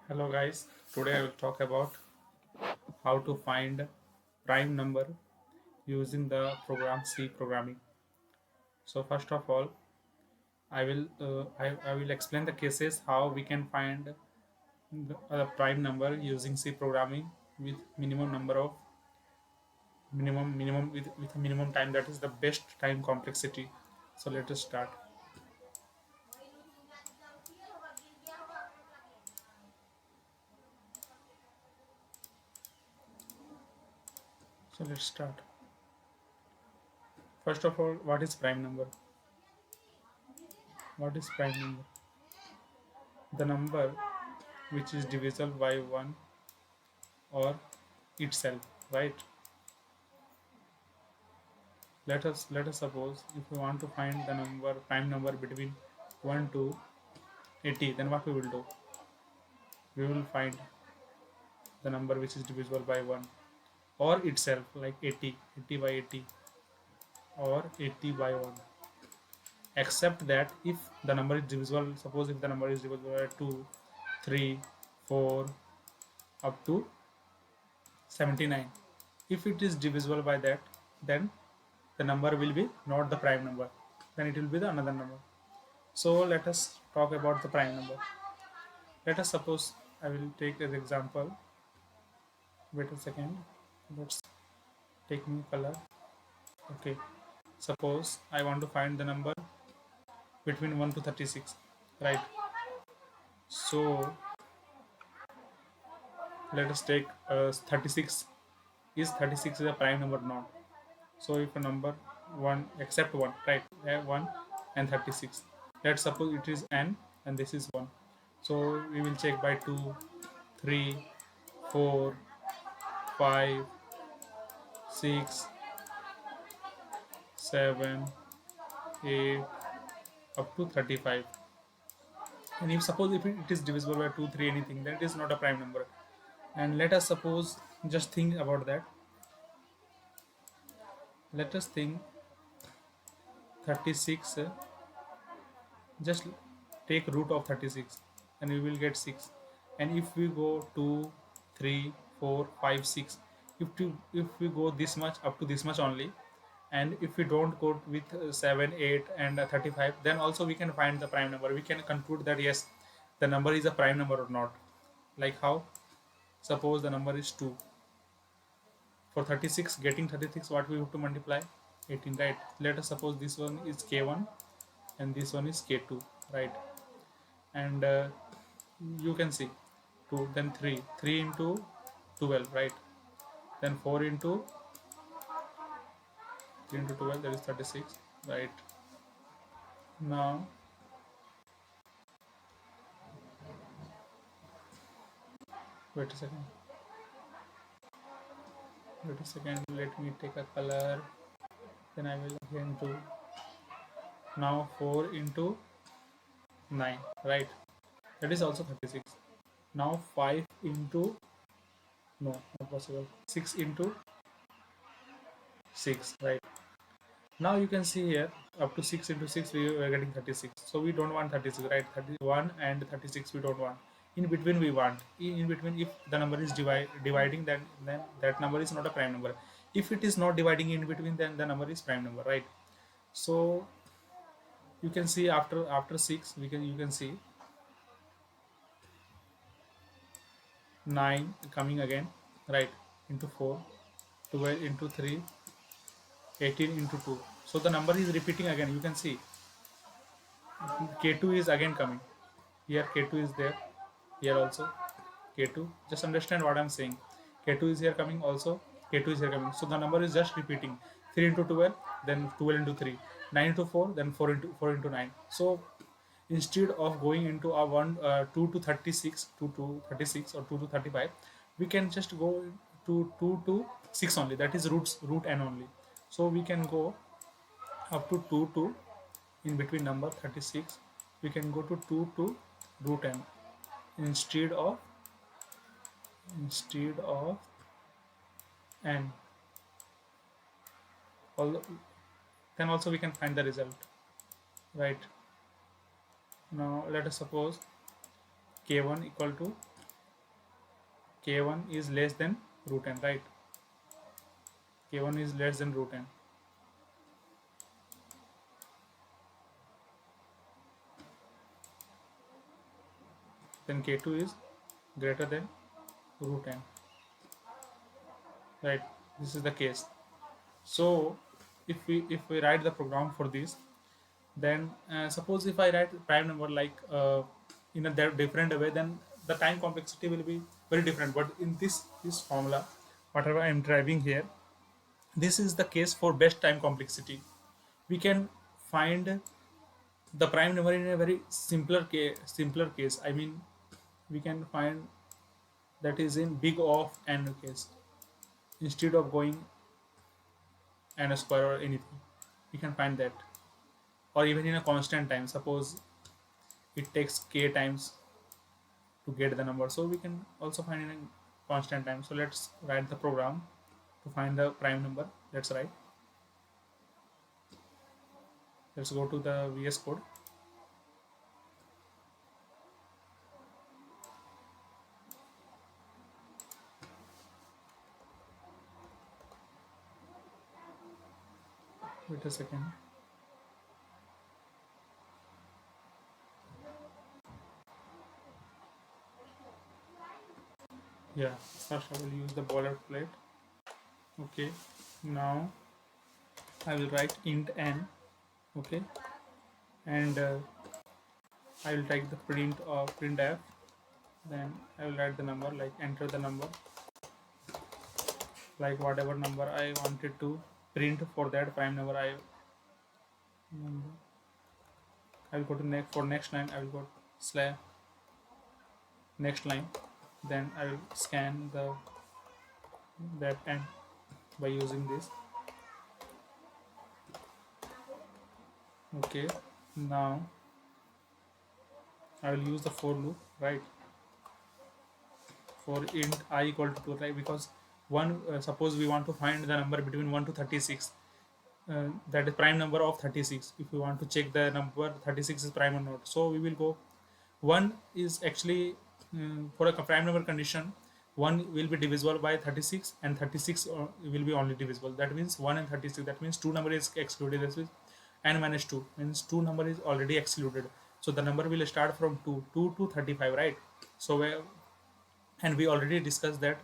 Hello guys, today I will talk about how to find prime number using the program C programming. So first of all, I will explain the cases how we can find the prime number using C programming with minimum number of minimum with a minimum time, that is the best time complexity. So let us start. So let's start. First of all, what is prime number? What is prime number? The number which is divisible by 1 or itself, right? Let us suppose if we want to find the number prime number between 1 to 80, then what we will do? We will find the number which is divisible by 1 or itself, like 80, 80 by 80 or 80 by 1. Except that if the number is divisible, suppose if the number is divisible by 2, 3, 4 up to 79, if it is divisible by that, then the number will be not the prime number, then it will be the another number. So let us talk about the prime number. Let us suppose, I will take as example, wait a second, let's take new color. Okay, suppose I want to find the number between 1 to 36, right? So let us take 36. Is 36 is a prime number? Not. So if a number 1 except 1, right? 1 and 36, let's suppose it is n and this is 1. So we will check by 2, 3, 4, 5, 6, 7, 8 up to 35. And if suppose if it is divisible by 2, 3, anything, then it is not a prime number. And let us suppose, just think about that. Let us think 36, just take root of 36 and we will get 6. And if we go 2, 3, 4, 5, 6, if we go this much up to this much only, and if we don't go with 7, 8 and 35, then also we can find the prime number. We can conclude that yes, the number is a prime number or not. Like how? Suppose the number is 2. For 36, getting 36, what we have to multiply? 18, right? Let us suppose this one is k1 and this one is k2, right? And you can see 2, then 3 into 12, right? Then 4 into 3 into 12, that is 36, right? Now wait a second, let me take a color, then I will again do. Now 4 into 9, right? That is also 36. Now 5 into, no, not possible, 6 into 6, right? Now you can see here, up to 6 into 6 we are getting 36. So we don't want 36, right? 31 and 36 we don't want. In between we want. In between, if the number is dividing, then that number is not a prime number. If it is not dividing in between, then the number is prime number, right? So you can see after 6, you can see 9 coming again, right? Into 4, 12 into 3, 18 into 2. So the number is repeating again. You can see K2 is again coming. Here K2 is there. Here also K2. Just understand what I'm saying. K2 is here coming also. K2 is here coming. So the number is just repeating. 3 into 12, then 12 into 3. 9 into 4, then 4 into 9. So instead of going into a 2 to 36, 2 to 36 or 2 to 35, we can just go to 2 to 6 only. That is root n only. So we can go up to 2 to, in between number 36, we can go to 2 to root n instead of n. Then also we can find the result, right? Now let us suppose k1 equal to k1 is less than root n, right? K1 is less than root n. Then k2 is greater than root n, right? This is the case. So if we write the program for this, then suppose if I write prime number like in a different way, then the time complexity will be very different. But in this formula, whatever I am driving here, this is the case for best time complexity. We can find the prime number in a very simpler case. I mean, we can find that is in big of n case, instead of going n square or anything. We can find that, or even in a constant time. Suppose it takes k times to get the number, so we can also find in a constant time. So let's write the program to find the prime number. Let's go to the VS Code. Wait a second. Yeah, first I will use the boilerplate. Okay, now I will write int n. Okay, and I will take the printf. Then I will write the number, like enter the number, like whatever number I wanted to print for that prime number. I will go to next line. I will go slash next line. Then I will scan that end by using this. Okay, now I will use the for loop, right? For int I equal to 2, right? Because suppose we want to find the number between 1 to 36, that is prime number of 36. If we want to check the number 36 is prime or not, so we will go 1 is actually for a prime number condition, 1 will be divisible by 36 and 36 will be only divisible. That means 1 and 36, that means 2 number is excluded. That means n minus 2 means 2 number is already excluded, so the number will start from 2 to 35, right? So and we already discussed that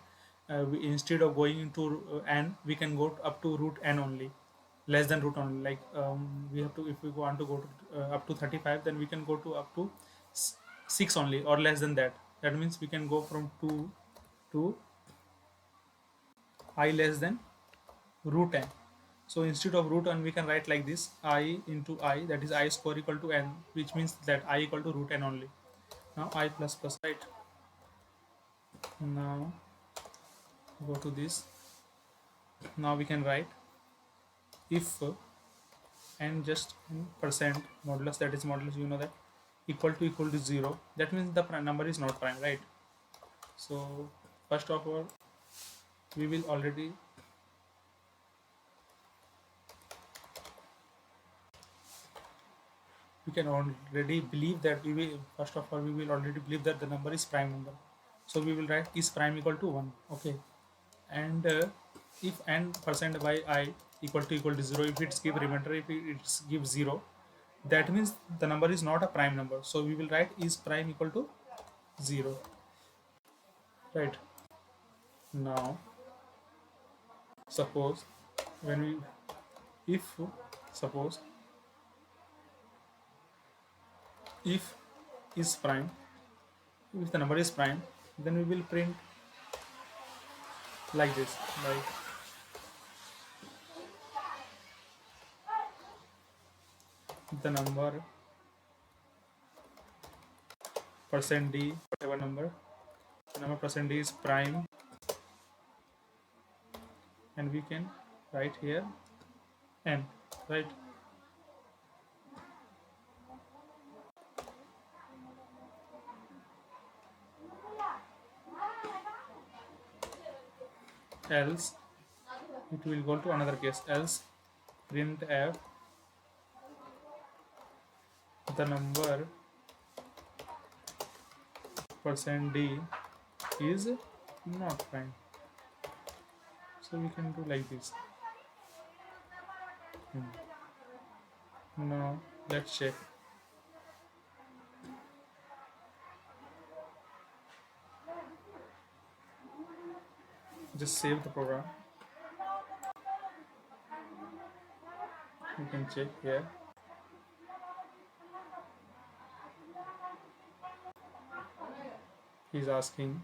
instead of going into n, we can go up to root n only, less than root only. Like we have to, if we want to go to up to 35, then we can go to up to 6 only, or less than that. That means we can go from 2 to I less than root n. So instead of root n, we can write like this: I into I, that is I square equal to n, which means that I equal to root n only. Now I plus plus, right? Now go to this. Now we can write if n just in percent modulus, that is modulus, you know that, equal to 0, that means the number is not prime, right? So first of all, we will already we can already believe that we will, first of all, we will already believe that the number is prime number. So we will write is prime equal to 1. Okay, and if n percent by I equal to 0, if it's give remainder, if it gives 0, that means the number is not a prime number. So we will write is prime equal to 0, right? Now suppose when we if suppose if is prime, if the number is prime, then we will print like this, like the number percent d, whatever number, the number percent d is prime, and we can write here n, right? Else it will go to another case, else printf the number percent d is not prime. So we can do like this. Now let's check. Just save the program. You can check here. He's asking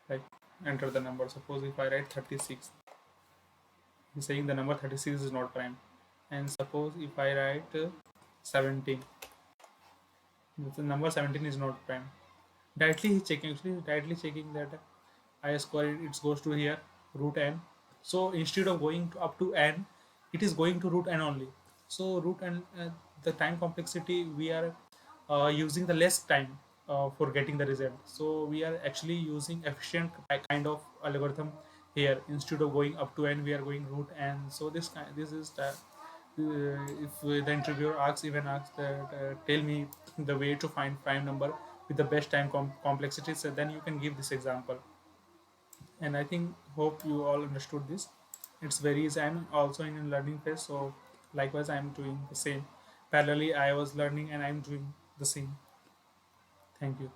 like enter the number. Suppose if I write 36, he's saying the number 36 is not prime. And suppose if I write 17, the number 17 is not prime. Directly he's checking, actually he's directly checking that I square it goes to here root n. So instead of going up to n, it is going to root n only. So root n, the time complexity, we are using the less time for getting the result. So we are actually using efficient kind of algorithm here. Instead of going up to n, we are going root n. So this is if the interviewer asks, even asks that tell me the way to find prime number with the best time complexity, so then you can give this example. And I think hope you all understood this. It's very easy. I'm also in a learning phase, so likewise I'm doing the same. Parallelly I was learning and I'm doing the same. Thank you.